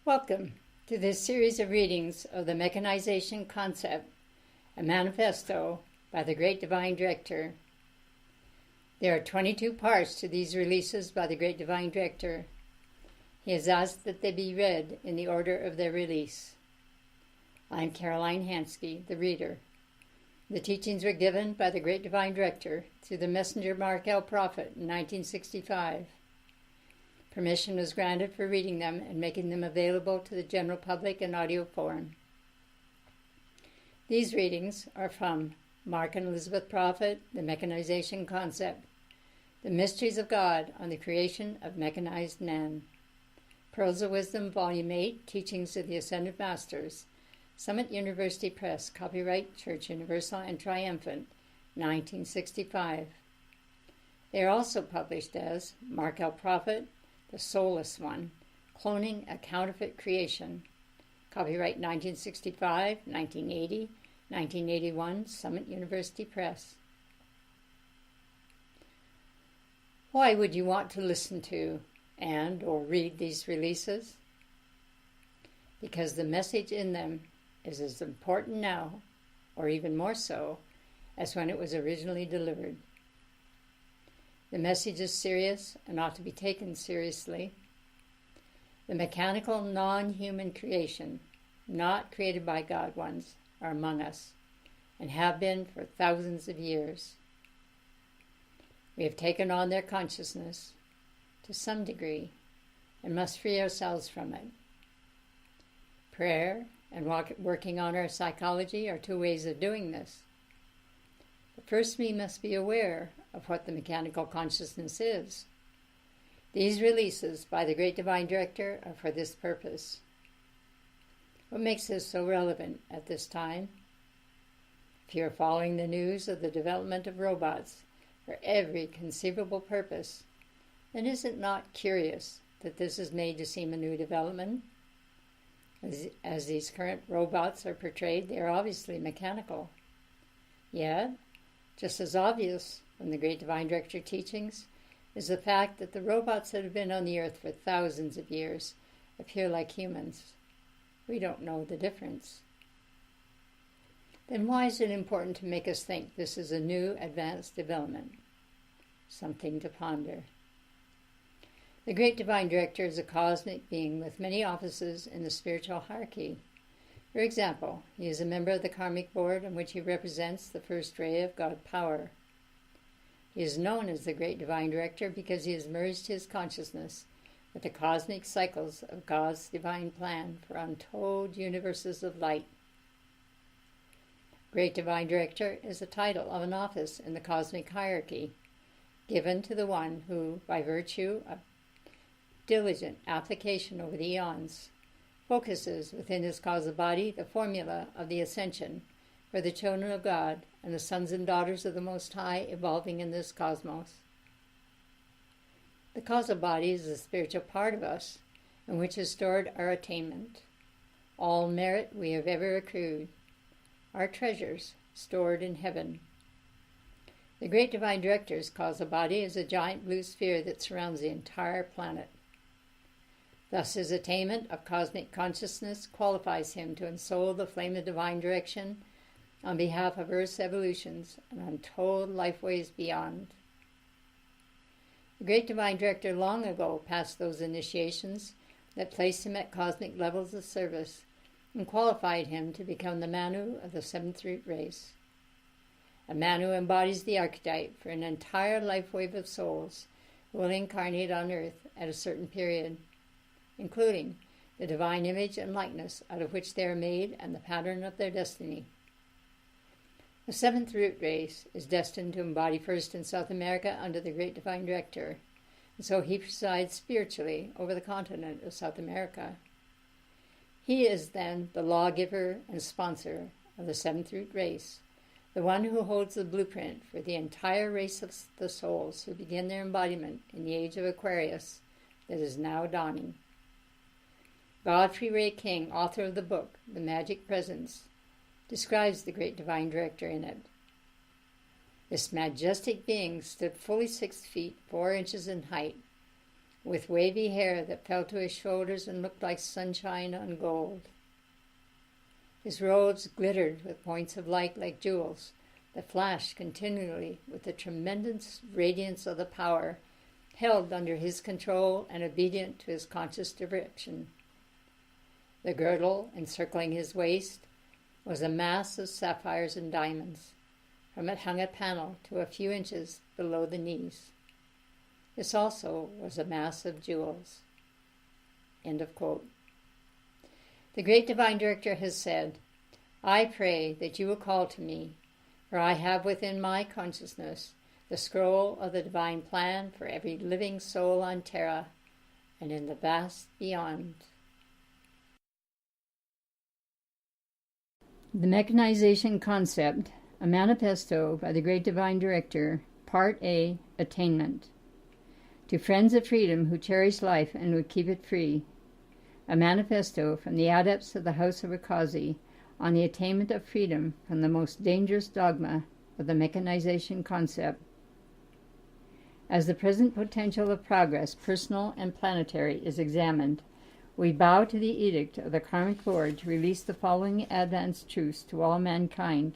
Welcome to this series of readings of the Mechanization concept, a manifesto by the Great Divine Director. There are 22 parts to these releases by the Great Divine Director. He has asked that they be read in the order of their release. I'm Caroline Hansky, the reader. The teachings were given by the Great Divine Director through the messenger Mark L. Prophet in 1965. Permission was granted for reading them and making them available to the general public in audio form. These readings are from Mark and Elizabeth Prophet, The Mechanization Concept, The Mysteries of God on the Creation of Mechanized Man, Pearls of Wisdom, Volume 8, Teachings of the Ascended Masters, Summit University Press, copyright Church Universal and Triumphant, 1965. They are also published as Mark L. Prophet, the Soulless One, Cloning a Counterfeit Creation. Copyright 1965, 1980, 1981, Summit University Press. Why would you want to listen to and or read these releases? Because the message in them is as important now, or even more so, as when it was originally delivered. The message is serious and ought to be taken seriously. The mechanical, non-human creation, not created by God ones, are among us and have been for thousands of years. We have taken on their consciousness to some degree and must free ourselves from it. Prayer and working on our psychology are two ways of doing this. But first, we must be aware of what the mechanical consciousness is. These releases by the Great Divine Director are for this purpose. What makes this so relevant at this time? If you are following the news of the development of robots for every conceivable purpose, then is it not curious that this is made to seem a new development? As these current robots are portrayed, they are obviously mechanical. Yet, just as obvious from the Great Divine Director teachings is the fact that the robots that have been on the earth for thousands of years appear like humans. We don't know the difference. Then why is it important to make us think this is a new advanced development? Something to ponder. The Great Divine Director is a cosmic being with many offices in the spiritual hierarchy. For example, he is a member of the Karmic Board in which he represents the first ray of God power. He is known as the Great Divine Director because he has merged his consciousness with the cosmic cycles of God's divine plan for untold universes of light. Great Divine Director is the title of an office in the cosmic hierarchy, given to the one who, by virtue of diligent application over the eons, focuses within his causal body the formula of the ascension for the children of God and the sons and daughters of the Most High evolving in this cosmos. The causal body is the spiritual part of us in which is stored our attainment, all merit we have ever accrued, our treasures stored in heaven. The Great Divine Director's causal body is a giant blue sphere that surrounds the entire planet. Thus his attainment of cosmic consciousness qualifies him to ensoul the flame of divine direction on behalf of Earth's evolutions and untold lifeways beyond. The Great Divine Director long ago passed those initiations that placed him at cosmic levels of service and qualified him to become the Manu of the seventh root race. A Manu embodies the archetype for an entire life wave of souls who will incarnate on Earth at a certain period, including the divine image and likeness out of which they are made and the pattern of their destiny. The seventh root race is destined to embody first in South America under the Great Divine Director, and so he presides spiritually over the continent of South America. He is then the lawgiver and sponsor of the seventh root race, the one who holds the blueprint for the entire race of the souls who begin their embodiment in the age of Aquarius that is now dawning. Godfrey Ray King, author of the book, The Magic Presence, describes the Great Divine Director in it. This majestic being stood fully 6 feet 4 inches in height, with wavy hair that fell to his shoulders and looked like sunshine on gold. His robes glittered with points of light like jewels that flashed continually with the tremendous radiance of the power held under his control and obedient to his conscious direction. The girdle encircling his waist was a mass of sapphires and diamonds. From it hung a panel to a few inches below the knees. This also was a mass of jewels. End of quote. The great divine director has said, I pray that you will call to me, for I have within my consciousness the scroll of the divine plan for every living soul on Terra and in the vast beyond. The Mechanization Concept, a manifesto by the great divine director, Part A, Attainment. To friends of freedom who cherish life and would keep it free, a manifesto from the adepts of the House of Akazi on the attainment of freedom from the most dangerous dogma of the mechanization concept. As the present potential of progress, personal and planetary, is examined, we bow to the edict of the Karmic Lord to release the following advanced truths to all mankind,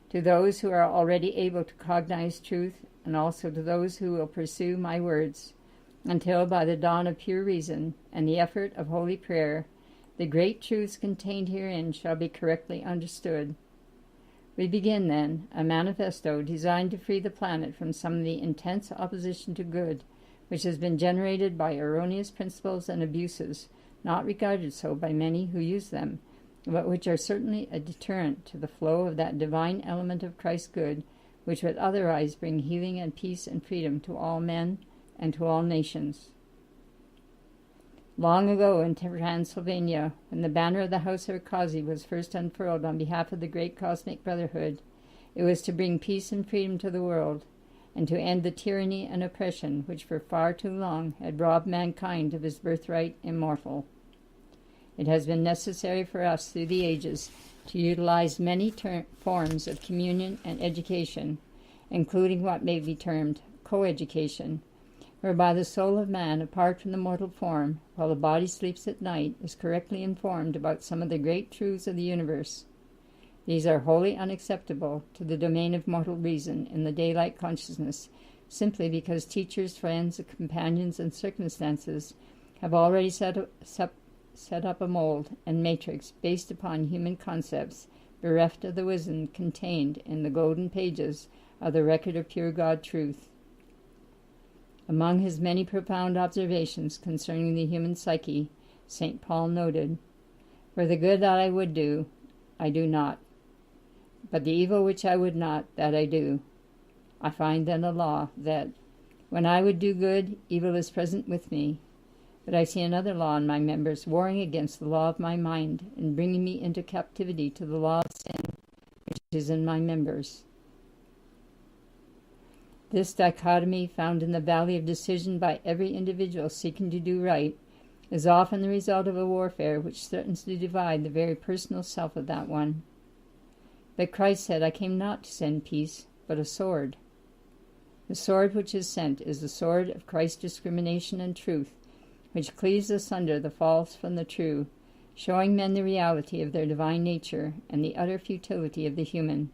to those who are already able to cognize truth, and also to those who will pursue my words, until by the dawn of pure reason and the effort of holy prayer, the great truths contained herein shall be correctly understood. We begin, then, a manifesto designed to free the planet from some of the intense opposition to good, which has been generated by erroneous principles and abuses, not regarded so by many who use them, but which are certainly a deterrent to the flow of that divine element of Christ's good, which would otherwise bring healing and peace and freedom to all men and to all nations. Long ago in Transylvania, when the banner of the House of Akazi was first unfurled on behalf of the great cosmic brotherhood, it was to bring peace and freedom to the world, and to end the tyranny and oppression which for far too long had robbed mankind of his birthright immortal. It has been necessary for us through the ages to utilize many forms of communion and education, including what may be termed coeducation, whereby the soul of man, apart from the mortal form, while the body sleeps at night, is correctly informed about some of the great truths of the universe. These are wholly unacceptable to the domain of mortal reason in the daylight consciousness, simply because teachers, friends, companions, and circumstances have already set up a mold and matrix based upon human concepts, bereft of the wisdom contained in the golden pages of the record of pure God truth. Among his many profound observations concerning the human psyche, St. Paul noted, For the good that I would do, I do not, but the evil which I would not, that I do. I find then a law that, when I would do good, evil is present with me, but I see another law in my members, warring against the law of my mind, and bringing me into captivity to the law of sin, which is in my members. This dichotomy, found in the valley of decision by every individual seeking to do right, is often the result of a warfare which threatens to divide the very personal self of that one. But Christ said, I came not to send peace, but a sword. The sword which is sent is the sword of Christ's discrimination and truth, which cleaves asunder the false from the true, showing men the reality of their divine nature and the utter futility of the human.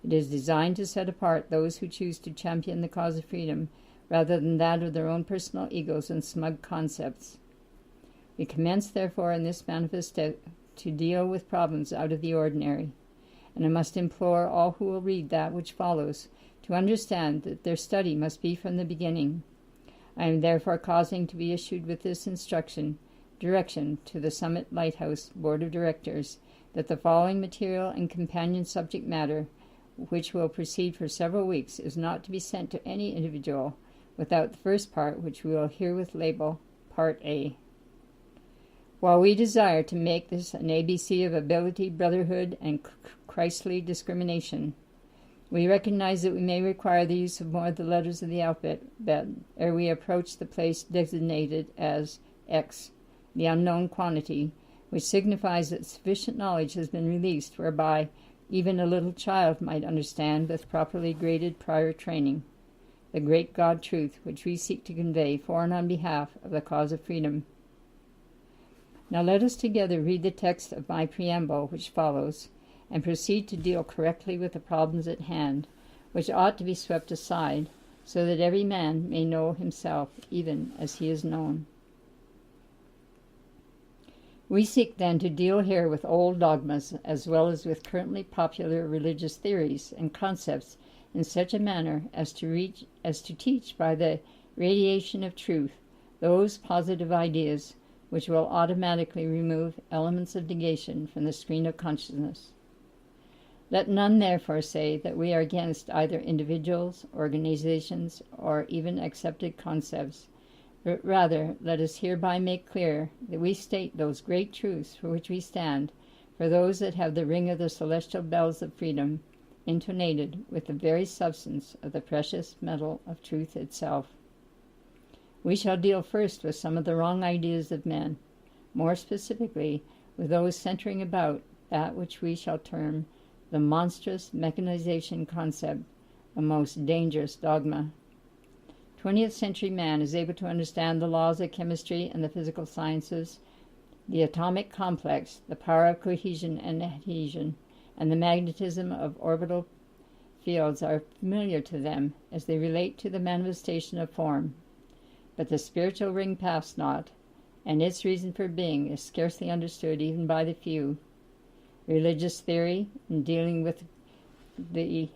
It is designed to set apart those who choose to champion the cause of freedom rather than that of their own personal egos and smug concepts. We commence, therefore, in this manifesto to deal with problems out of the ordinary, and I must implore all who will read that which follows to understand that their study must be from the beginning. I am therefore causing to be issued with this direction to the Summit Lighthouse Board of Directors, that the following material and companion subject matter, which will proceed for several weeks, is not to be sent to any individual without the first part, which we will herewith label Part A. While we desire to make this an ABC of ability, brotherhood, and Christly discrimination, we recognize that we may require the use of more of the letters of the alphabet ere we approach the place designated as X, the unknown quantity, which signifies that sufficient knowledge has been released whereby even a little child might understand with properly graded prior training. the great God truth which we seek to convey for and on behalf of the cause of freedom. Now let us together read the text of my preamble which follows, and proceed to deal correctly with the problems at hand, which ought to be swept aside, so that every man may know himself even as he is known. We seek then to deal here with old dogmas as well as with currently popular religious theories and concepts in such a manner as to teach by the radiation of truth those positive ideas which will automatically remove elements of negation from the screen of consciousness. Let none therefore say that we are against either individuals, organizations, or even accepted concepts, but rather let us hereby make clear that we state those great truths for which we stand, for those that have the ring of the celestial bells of freedom intonated with the very substance of the precious metal of truth itself. We shall deal first with some of the wrong ideas of men, more specifically with those centering about that which we shall term the monstrous mechanization concept, a most dangerous dogma. 20th century man is able to understand the laws of chemistry and the physical sciences, the atomic complex, the power of cohesion and adhesion, and the magnetism of orbital fields are familiar to them as they relate to the manifestation of form. But the spiritual ring passed not, and its reason for being is scarcely understood even by the few. Religious theory, in dealing with the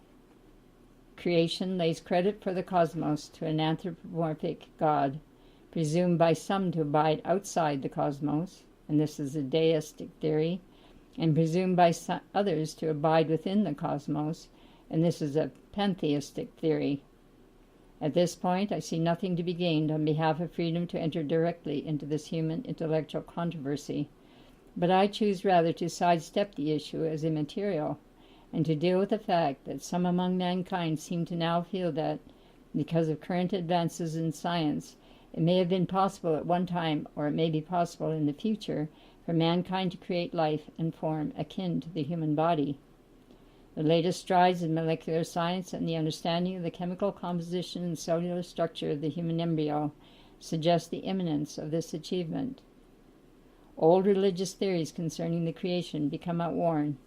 creation, lays credit for the cosmos to an anthropomorphic God, presumed by some to abide outside the cosmos, and this is a deistic theory, and presumed by others to abide within the cosmos, and this is a pantheistic theory. At this point, I see nothing to be gained on behalf of freedom to enter directly into this human intellectual controversy, but I choose rather to sidestep the issue as immaterial, and to deal with the fact that some among mankind seem to now feel that, because of current advances in science, it may have been possible at one time, or it may be possible in the future, for mankind to create life and form akin to the human body. The latest strides in molecular science and the understanding of the chemical composition and cellular structure of the human embryo suggest the imminence of this achievement. Old religious theories concerning the creation become outworn,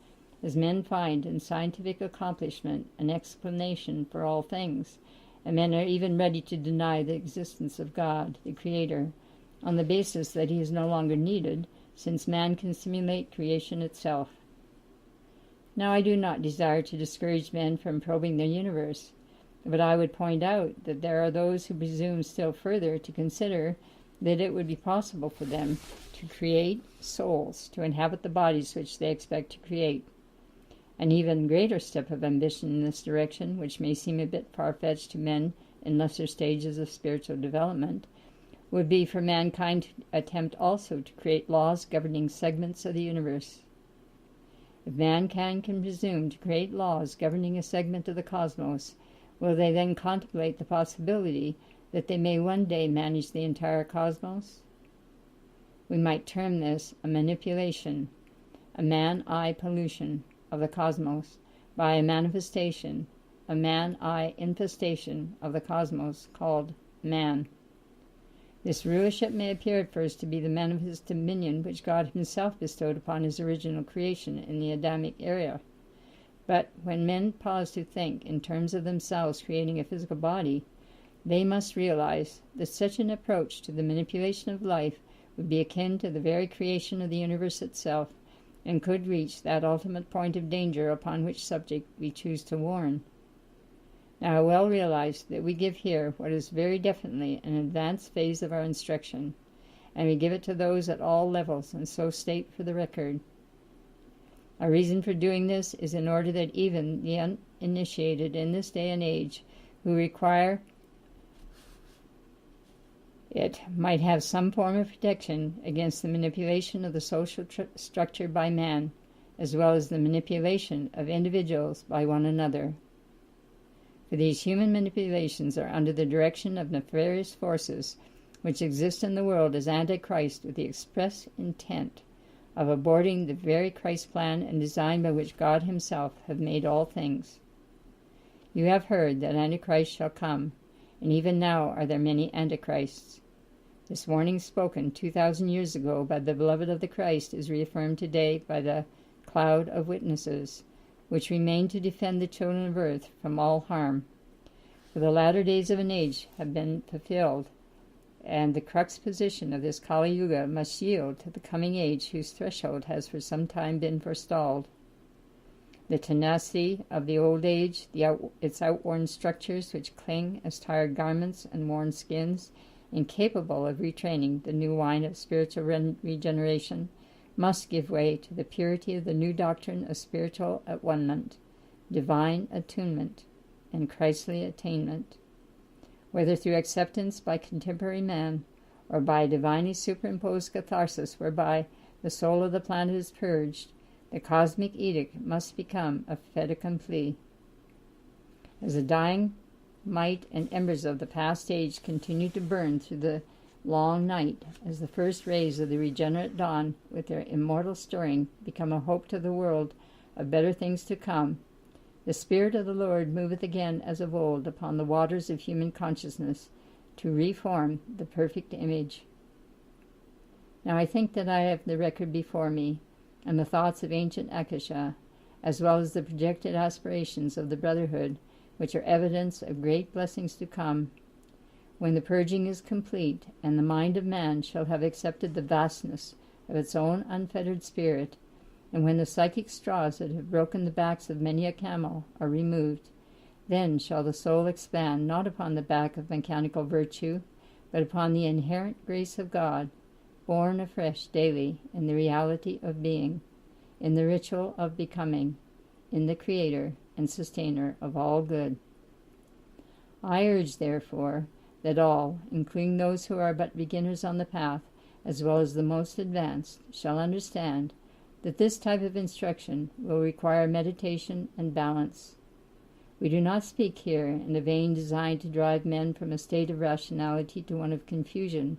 as men find in scientific accomplishment an explanation for all things, and men are even ready to deny the existence of God, the Creator, on the basis that he is no longer needed, since man can simulate creation itself. Now, I do not desire to discourage men from probing the universe, but I would point out that there are those who presume still further to consider that it would be possible for them to create souls to inhabit the bodies which they expect to create. An even greater step of ambition in this direction, which may seem a bit far-fetched to men in lesser stages of spiritual development, would be for mankind to attempt also to create laws governing segments of the universe. If mankind can presume to create laws governing a segment of the cosmos, will they then contemplate the possibility that they may one day manage the entire cosmos? We might term this a manipulation, a man-eye pollution of the cosmos by a manifestation, a man-eye infestation of the cosmos called man. This rulership may appear at first to be the manifest dominion which God himself bestowed upon his original creation in the Adamic era. But when men pause to think in terms of themselves creating a physical body, they must realize that such an approach to the manipulation of life would be akin to the very creation of the universe itself, and could reach that ultimate point of danger upon which subject we choose to warn. Now, I well realize that we give here what is very definitely an advanced phase of our instruction, and we give it to those at all levels, and so state for the record. Our reason for doing this is in order that even the uninitiated in this day and age who require it might have some form of protection against the manipulation of the social structure by man, as well as the manipulation of individuals by one another. For these human manipulations are under the direction of nefarious forces which exist in the world as Antichrist with the express intent of aborting the very Christ plan and design by which God himself hath made all things. You have heard that Antichrist shall come, and even now are there many antichrists. This warning spoken 2,000 years ago by the beloved of the Christ is reaffirmed today by the cloud of witnesses, which remain to defend the children of earth from all harm. For the latter days of an age have been fulfilled, and the crux position of this Kali Yuga must yield to the coming age whose threshold has for some time been forestalled. The tenacity of the old age, its outworn structures which cling as tired garments and worn skins, incapable of retraining the new wine of spiritual regeneration, must give way to the purity of the new doctrine of spiritual at-one-ment, divine attunement, and Christly attainment. Whether through acceptance by contemporary man, or by divinely superimposed catharsis whereby the soul of the planet is purged, the cosmic edict must become a fait accompli. As the dying might and embers of the past age continue to burn through the long night, as the first rays of the regenerate dawn with their immortal stirring become a hope to the world of better things to come, the Spirit of the Lord moveth again as of old upon the waters of human consciousness to reform the perfect image. Now I think that I have the record before me, and the thoughts of ancient Akasha, as well as the projected aspirations of the Brotherhood, which are evidence of great blessings to come, when the purging is complete, and the mind of man shall have accepted the vastness of its own unfettered spirit, and when the psychic straws that have broken the backs of many a camel are removed, then shall the soul expand not upon the back of mechanical virtue, but upon the inherent grace of God, born afresh daily in the reality of being, in the ritual of becoming, in the Creator and Sustainer of all good. I urge, therefore, that all, including those who are but beginners on the path, as well as the most advanced, shall understand that this type of instruction will require meditation and balance. We do not speak here in a vain design to drive men from a state of rationality to one of confusion,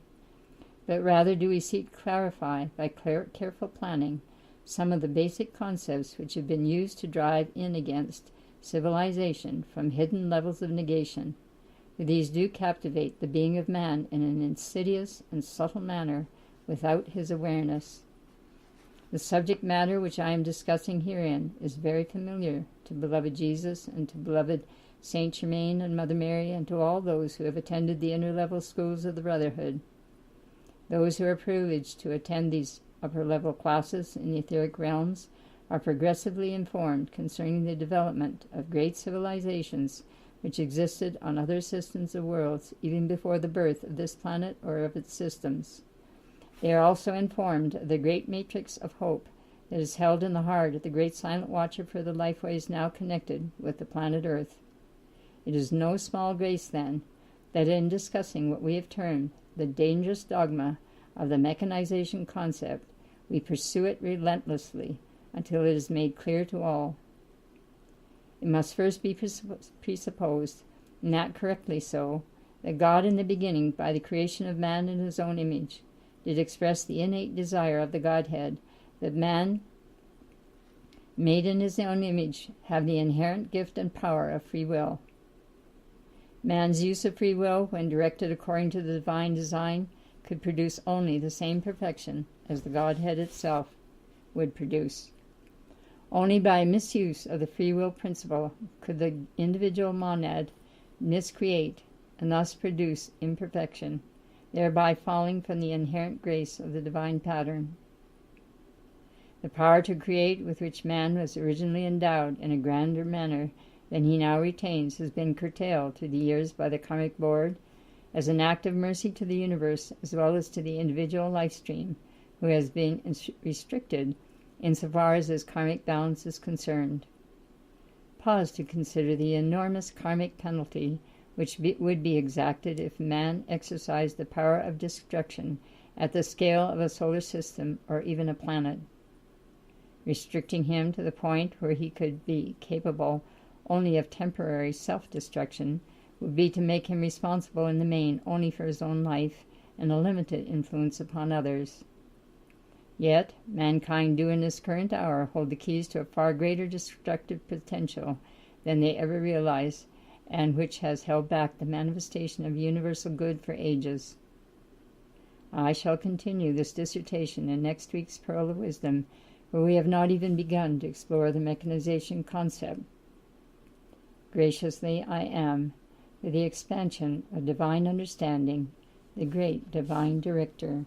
but rather do we seek to clarify, by careful planning, some of the basic concepts which have been used to drive in against civilization from hidden levels of negation, for these do captivate the being of man in an insidious and subtle manner without his awareness. The subject matter which I am discussing herein is very familiar to beloved Jesus and to beloved Saint Germain and Mother Mary and to all those who have attended the inner level schools of the Brotherhood. Those who are privileged to attend these upper level classes in the etheric realms are progressively informed concerning the development of great civilizations which existed on other systems of worlds even before the birth of this planet or of its systems. They are also informed of the great matrix of hope that is held in the heart of the great silent watcher for the lifeways now connected with the planet Earth. It is no small grace, then, that in discussing what we have termed the dangerous dogma of the mechanization concept, we pursue it relentlessly until it is made clear to all. It must first be presupposed, and that correctly so, that God in the beginning, by the creation of man in his own image, did express the innate desire of the Godhead that man, made in his own image, have the inherent gift and power of free will. Man's use of free will, when directed according to the divine design, could produce only the same perfection as the Godhead itself would produce. Only by misuse of the free will principle could the individual monad miscreate and thus produce imperfection, thereby falling from the inherent grace of the divine pattern. The power to create with which man was originally endowed in a grander manner than he now retains has been curtailed through the years by the karmic board as an act of mercy to the universe as well as to the individual life stream, who has been restricted insofar as his karmic balance is concerned. Pause to consider the enormous karmic penalty which would be exacted if man exercised the power of destruction at the scale of a solar system or even a planet. Restricting him to the point where he could be capable only of temporary self-destruction would be to make him responsible in the main only for his own life and a limited influence upon others. Yet, mankind do in this current hour hold the keys to a far greater destructive potential than they ever realized, and which has held back the manifestation of universal good for ages. I shall continue this dissertation in next week's Pearl of Wisdom, where we have not even begun to explore the mechanization concept. Graciously I am, for the expansion of divine understanding, the great divine director.